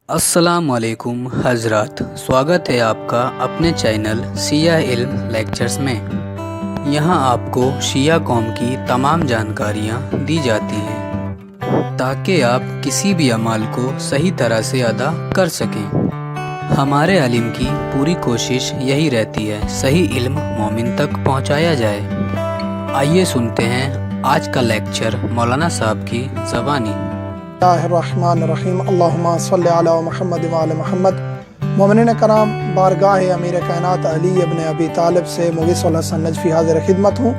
अस्सलाम वालेकुम हजरात, स्वागत है आपका अपने चैनल शिया इल्म लेक्चर्स में। यहाँ आपको शिया कौम की तमाम जानकारियाँ दी जाती हैं ताकि आप किसी भी अमाल को सही तरह से अदा कर सकें। हमारे अलिम की पूरी कोशिश यही रहती है सही इल्म मोमिन तक पहुँचाया जाए। आइए सुनते हैं आज का लेक्चर मौलाना साहब की ज़बानी। बिस्मिल्लाहिर्रहमानिर्रहीम। अल्लाहुम्मा सल्लि अला मुहम्मद व आले मुहम्मद। मोमिनीन कराम, बारगाह अमीर कायनात अली इब्न अबी तालिब से मुगिसुल हसन नजफी हाजिर खिदमत हूँ।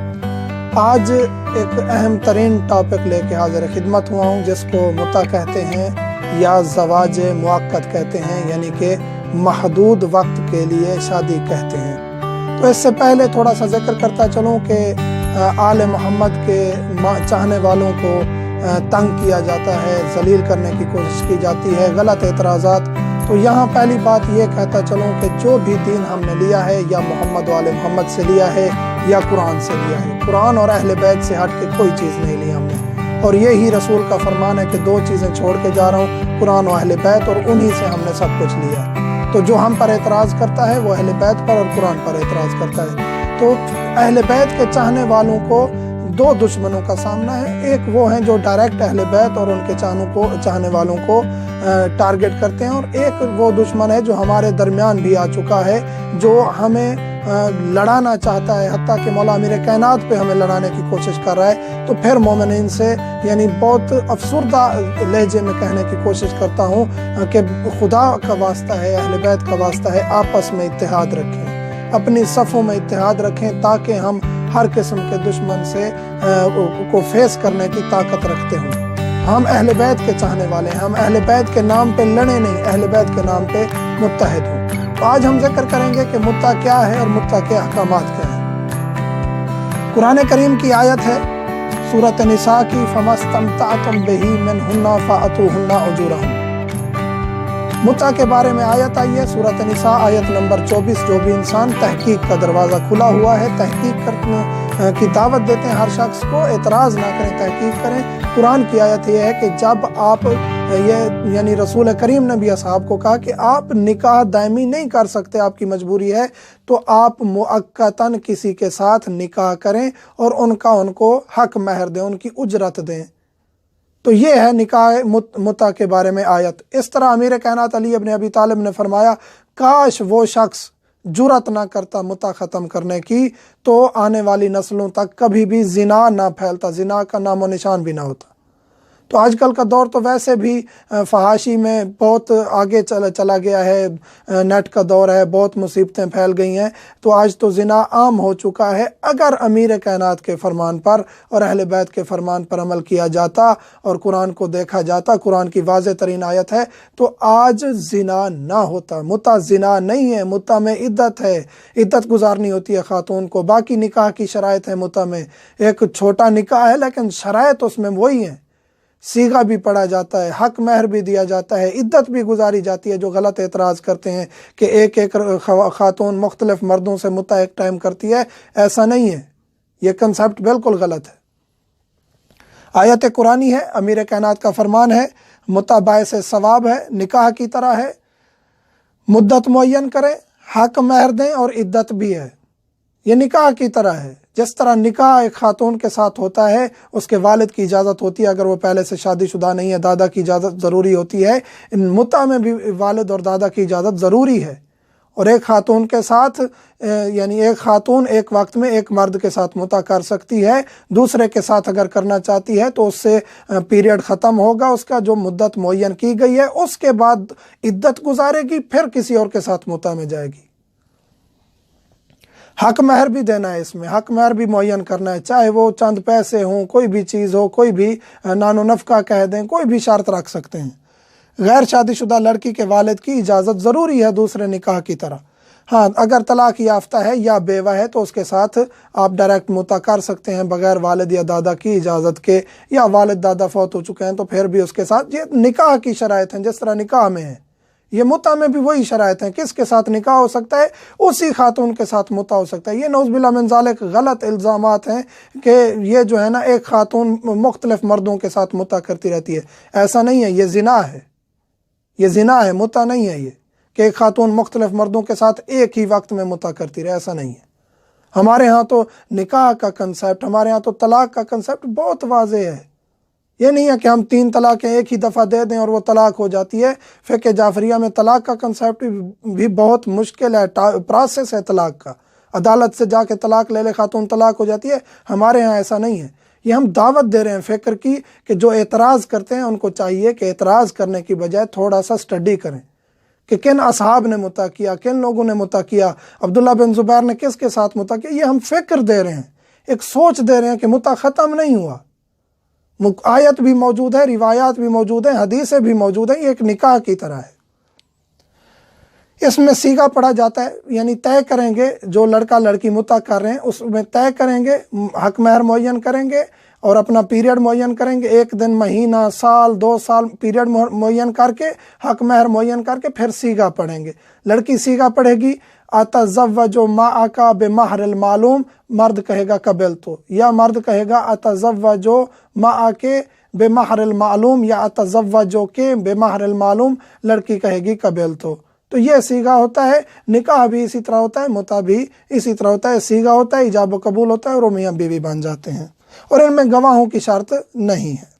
आज एक अहम तरीन टॉपिक लेके हाजिर खिदमत हुआ हूँ जिसको मुता कहते हैं या ज़वाज मुअक्कद कहते हैं, यानी कि महदूद वक्त के लिए शादी कहते हैं। तो इससे पहले थोड़ा सा जिक्र करता चलूँ कि आले मोहम्मद के चाहने वालों को तंग किया जाता है, जलील करने की कोशिश की जाती है, गलत एतराज़ात। तो यहाँ पहली बात ये कहता चलूँ कि जो भी दीन हमने लिया है या मोहम्मद वाले मोहम्मद से लिया है या कुरान से लिया है, कुरान और अहले बैत से हट के कोई चीज़ नहीं ली हमने। और यही रसूल का फरमान है कि दो चीज़ें छोड़ के जा रहा हूँ, कुरान और अहले बैत, और उन्हीं से हमने सब कुछ लिया। तो जो हम पर एतराज़ करता है वो अहले बैत पर और कुरान पर एतराज़ करता है। तो अहले बैत के चाहने वालों को दो दुश्मनों का सामना है। एक वो हैं जो डायरेक्ट अहले बैत और उनके चाहने वालों को टारगेट करते हैं, और एक वो दुश्मन है जो हमारे दरमियान भी आ चुका है, जो हमें लड़ाना चाहता है, हत्ता कि मौला अमीर कायनात पे हमें लड़ाने की कोशिश कर रहा है। तो फिर मोमिनीन से यानी बहुत अफसुर्दा लहजे में कहने की कोशिश करता हूँ कि खुदा का वास्ता है, अहले बैत का वास्ता है, आपस में इत्तेहाद रखें, अपनी सफ़ों में इत्तेहाद रखें ताकि हम हर किस्म के दुश्मन से को फेस करने की ताकत रखते हों। हम अहले बैत के चाहने वाले हैं, हम अहले बैत के नाम पे लड़े नहीं, अहले बैत के नाम पे मुत्तहिद हों। तो आज हम जिक्र करेंगे कि मुत्ता क्या है और मुत्ता के अहकामात क्या हैं। कुरान करीम की आयत है सूरत निसा की, फमस्तमतअतुम बिही मिनहुन्ना फअतूहुन्ना उजूरहुम। मुत्ता के बारे में आयत आई है सूरत निसा आयत नंबर 24। जो भी इंसान तहकीक का दरवाज़ा खुला हुआ है, तहकीक की दावत देते हैं हर शख्स को, एतराज़ ना करें, तहकीक करें। कुरान की आयत ये है कि जब आप ये यानी रसूल करीम ने भी असहाब को कहा कि आप निकाह दायमी नहीं कर सकते, आपकी मजबूरी है, तो आप मुअक्कतन किसी के साथ निकाह करें और उनको हक महर दें, उनकी उजरत दें। तो ये है निकाह मुता के बारे में आयत। इस तरह अमीर कायनात अली इब्न अबी तालिब ने फरमाया, काश वो शख्स जुरत ना करता मुता ख़त्म करने की, तो आने वाली नस्लों तक कभी भी जिना ना फैलता, जिना का नामो निशान भी ना होता। तो आजकल का दौर तो वैसे भी फहाशी में बहुत आगे चला गया है, नेट का दौर है, बहुत मुसीबतें फैल गई हैं। तो आज तो जिना आम हो चुका है। अगर अमीर कायनात के फरमान पर और अहले बैत के फरमान पर अमल किया जाता और कुरान को देखा जाता, कुरान की वाज़ेह तरीन आयत है, तो आज जिना ना होता। मुता जिना नहीं है, मुता में इद्दत है, इद्दत गुजारनी होती है खातून को। बाकी निकाह की शराइत है मुता में, एक छोटा निकाह है लेकिन शराइत उसमें वही है, सीगा भी पढ़ा जाता है, हक महर भी दिया जाता है, इद्दत भी गुजारी जाती है। जो गलत एतराज़ करते हैं कि एक एक खातून मुख्तलिफ मर्दों से मुता एक टाइम करती है, ऐसा नहीं है, ये कंसेप्ट बिल्कुल गलत है। आयत कुरानी है, अमीर कायनात का फरमान है, मुता बायस सवाब है, निकाह की तरह है, मुद्दत मुअय्यन करें, हक महर दें और इद्दत भी है। ये निकाह की तरह है। जिस तरह निकाह एक खातून के साथ होता है, उसके वालिद की इजाज़त होती है, अगर वो पहले से शादीशुदा नहीं है, दादा की इजाज़त ज़रूरी होती है। इन मुता में भी वालिद और दादा की इजाज़त ज़रूरी है। और एक खातून के साथ यानी एक खातून एक वक्त में एक मर्द के साथ मुता कर सकती है, दूसरे के साथ अगर करना चाहती है तो उससे पीरियड ख़त्म होगा, उसका जो मुद्दत मुअय्यन की गई है, उसके बाद इद्दत गुजारेगी, फिर किसी और के साथ मुता में जाएगी। हक महर भी देना है, इसमें हक महर भी मुअय्यन करना है, चाहे वो चंद पैसे हों, कोई भी चीज़ हो, कोई भी नानो नफ़का कह दें, कोई भी शर्त रख सकते हैं। गैर शादीशुदा लड़की के वालिद की इजाज़त ज़रूरी है दूसरे निकाह की तरह। हाँ, अगर तलाक याफ्ता है या बेवा है तो उसके साथ आप डायरेक्ट मुता कर सकते हैं बगैर वालिद या दादा की इजाज़त के, या वालिद दादा फौत हो चुके हैं तो फिर भी उसके साथ। ये निकाह की शराइत हैं, जिस तरह निकाह में है, ये मुता में भी वही शराइत हैं। किसके साथ निकाह हो सकता है? उसी खातून के साथ मुता हो सकता है। ये नौज़ुबिल्लाह मिन ज़ालिक गलत इल्ज़ामात हैं कि ये जो है ना एक खातून मुख्तलिफ मर्दों के साथ मुता करती रहती है, ऐसा नहीं है, ये ज़िना है। یہ زنا ہے، متع نہیں ہے یہ کہ ایک خاتون مختلف مردوں کے ساتھ ایک ہی وقت میں متع کرتی رہے، ایسا نہیں ہے۔ ہمارے ہاں تو نکاح کا کنسیپٹ، ہمارے ہاں تو طلاق کا کنسیپٹ بہت واضح ہے۔ یہ نہیں ہے کہ ہم 3 طلاقیں ایک ہی دفعہ دے دیں اور وہ طلاق ہو جاتی ہے۔ فقہ جعفریہ میں طلاق کا کنسیپٹ بھی بہت مشکل ہے، پروسیس ہے طلاق کا، عدالت سے جا کے طلاق لے لے خاتون طلاق ہو جاتی ہے۔ ہمارے ہاں ایسا نہیں ہے۔ یہ ہم دعوت دے رہے ہیں فکر کی کہ جو اعتراض کرتے ہیں ان کو چاہیے کہ اعتراض کرنے کی بجائے تھوڑا سا اسٹڈی کریں کہ کن اصحاب نے متع کیا، کن لوگوں نے متع کیا، عبداللہ بن زبیر نے کس کے ساتھ متع کیا۔ یہ ہم فکر دے رہے ہیں، ایک سوچ دے رہے ہیں کہ متع ختم نہیں ہوا، آیت بھی موجود ہے، روایات بھی موجود ہیں، حدیثیں بھی موجود ہیں، یہ ایک نکاح کی طرح ہے۔ اس میں سیغہ پڑھا جاتا ہے، یعنی طے کریں گے، جو لڑکا لڑکی متع کر رہے ہیں اس میں طے کریں گے، حق مہر معین کریں گے اور اپنا پیریڈ معین کریں گے، 1 دن، مہینہ، سال، 2 سال پیریڈ معین کر کے، حق مہر معین کر کے پھر سیغہ پڑھیں گے۔ لڑکی سیغہ پڑھے گی اتزوج معک بمہر المعلوم، مرد کہے گا قبلت، یا مرد کہے گا اتزوج معک بمہر المعلوم یا اتزوجک بمہر المعلوم، لڑکی کہے گی قبلت۔ تو یہ سیغہ ہوتا ہے، نکاح بھی اسی طرح ہوتا ہے، متع بھی اسی طرح ہوتا ہے، سیغہ ہوتا ہے، ایجاب و قبول ہوتا ہے اور وہ میاں بیوی بن جاتے ہیں، اور ان میں گواہوں کی شرط نہیں ہے۔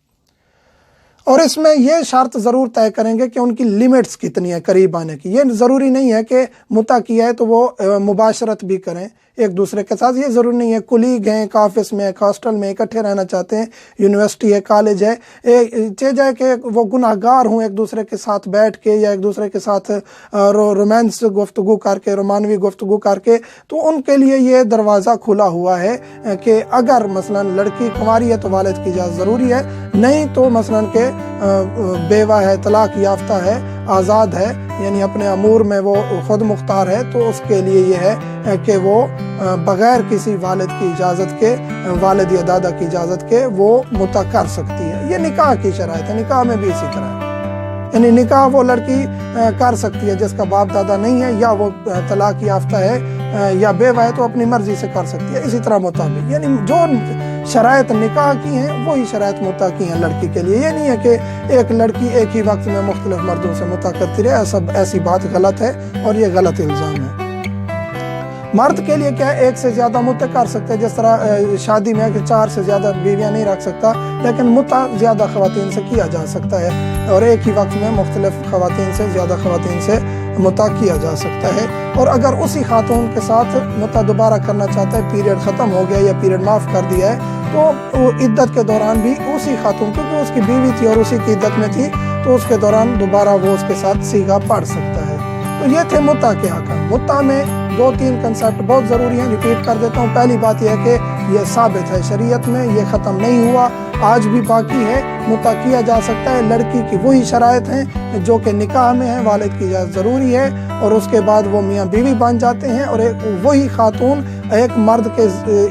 اور اس میں یہ شرط ضرور طے کریں گے کہ ان کی لیمٹس کتنی ہے قریب آنے کی۔ یہ ضروری نہیں ہے کہ متع کیا ہے تو وہ مباشرت بھی کریں ایک دوسرے کے ساتھ، یہ ضروری نہیں ہے۔ کلیگ ہیں، ایک آفس میں، ایک ہاسٹل میں اکٹھے رہنا چاہتے ہیں، یونیورسٹی ہے، کالج ہے، چاہے جائے کہ وہ گناہ گار ہوں، ایک دوسرے کے ساتھ بیٹھ کے یا ایک دوسرے کے ساتھ رومانس گفتگو کر کے، رومانوی گفتگو کر کے، تو ان کے لیے یہ دروازہ کھلا ہوا ہے کہ اگر مثلا لڑکی کنواری ہے تو والد کی اجازت ضروری ہے، نہیں تو مثلا کہ بیوہ ہے، طلاق یافتہ ہے، آزاد ہے، یعنی اپنے امور میں وہ خود مختار ہے، تو اس کے لیے یہ ہے کہ وہ بغیر کسی والد کی اجازت کے، والد یا دادا کی اجازت کے وہ متع کر سکتی ہے۔ یہ نکاح کی شرائط ہے، نکاح میں بھی اسی طرح ہے، یعنی نکاح وہ لڑکی کر سکتی ہے جس کا باپ دادا نہیں ہے، یا وہ طلاق یافتہ ہے یا بیوہ ہے تو اپنی مرضی سے کر سکتی ہے۔ اسی طرح متع بھی، یعنی جو شرائط نکاح کی ہیں وہی شرائط متع کی ہیں لڑکی کے لیے۔ یہ نہیں ہے کہ ایک لڑکی ایک ہی وقت میں مختلف مردوں سے متع کرتی رہے، ایسی بات غلط ہے اور یہ غلط الزام ہے۔ مرد کے لیے کیا ہے، ایک سے زیادہ متع کر سکتے ہیں، جس طرح شادی میں کہ 4 سے زیادہ بیویاں نہیں رکھ سکتا، لیکن متع زیادہ خواتین سے کیا جا سکتا ہے، اور ایک ہی وقت میں مختلف خواتین سے، زیادہ خواتین سے متع کیا جا سکتا ہے۔ اور اگر اسی خاتون کے ساتھ متع دوبارہ کرنا چاہتا ہے، پیریڈ ختم ہو گیا یا پیریڈ معاف کر دیا ہے، تو وہ عدت کے دوران بھی اسی خاتون، کیونکہ اس کی بیوی تھی اور اسی کی عدت میں تھی، تو اس کے دوران دوبارہ وہ اس کے ساتھ سیغہ پڑھ سکتا ہے۔ تو یہ تھے متع کے احکام۔ متع میں 2-3 کنسیپٹ بہت ضروری ہیں، ریپیٹ کر دیتا ہوں۔ پہلی بات یہ ہے کہ یہ ثابت ہے شریعت میں، یہ ختم نہیں ہوا، آج بھی باقی ہے، متع کیا جا سکتا ہے۔ لڑکی کی وہی شرائط ہیں جو کہ نکاح میں ہیں، والد کی اجازت ضروری ہے، اور اس کے بعد وہ میاں بیوی بن جاتے ہیں، اور وہی خاتون ایک مرد کے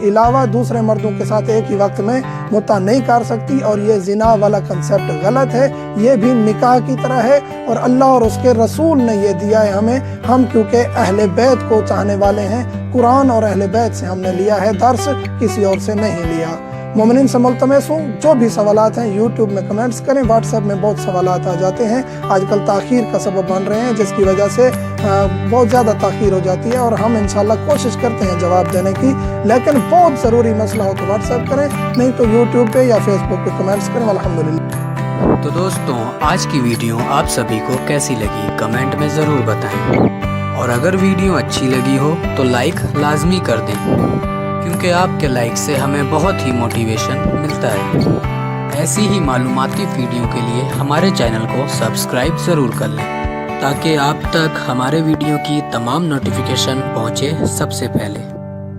علاوہ دوسرے مردوں کے ساتھ ایک ہی وقت میں متع نہیں کر سکتی، اور یہ زنا والا کنسیپٹ غلط ہے، یہ بھی نکاح کی طرح ہے، اور اللہ اور اس کے رسول نے یہ دیا ہے ہمیں۔ ہم کیونکہ اہل بیت کو چاہنے والے ہیں، قرآن اور اہل بیت سے ہم نے لیا ہے درس، کسی اور سے نہیں لیا۔ مومنین سے ملتمس ہوں، جو بھی سوالات ہیں یوٹیوب میں کمنٹس کریں، واٹس ایپ میں بہت سوالات آ جاتے ہیں، آج کل تاخیر کا سبب بن رہے ہیں، جس کی وجہ سے بہت زیادہ تاخیر ہو جاتی ہے، اور ہم انشاءاللہ کوشش کرتے ہیں جواب دینے کی، لیکن بہت ضروری مسئلہ ہو تو واٹس ایپ کریں، نہیں تو یوٹیوب پہ یا فیس بک پہ کمنٹس کریں۔ الحمدللہ۔ تو دوستوں، آج کی ویڈیو آپ سبھی کو کیسی لگی کمنٹ میں ضرور بتائیں، اور اگر ویڈیو اچھی لگی ہو تو لائک لازمی کر دیں، کیونکہ آپ کے لائک سے ہمیں بہت ہی موٹیویشن ملتا ہے۔ ایسی ہی معلوماتی ویڈیو کے لیے ہمارے چینل کو سبسکرائب ضرور کر لیں، تاکہ آپ تک ہمارے ویڈیو کی تمام نوٹیفیکیشن پہنچے سب سے پہلے۔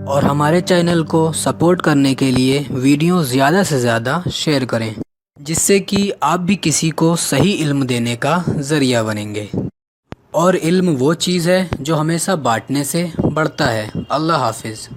اور ہمارے چینل کو سپورٹ کرنے کے لیے ویڈیو زیادہ سے زیادہ شیئر کریں، جس سے کہ آپ بھی کسی کو صحیح علم دینے کا ذریعہ بنیں گے۔ اور علم وہ چیز ہے جو ہمیشہ بانٹنے سے بڑھتا ہے۔ اللہ حافظ۔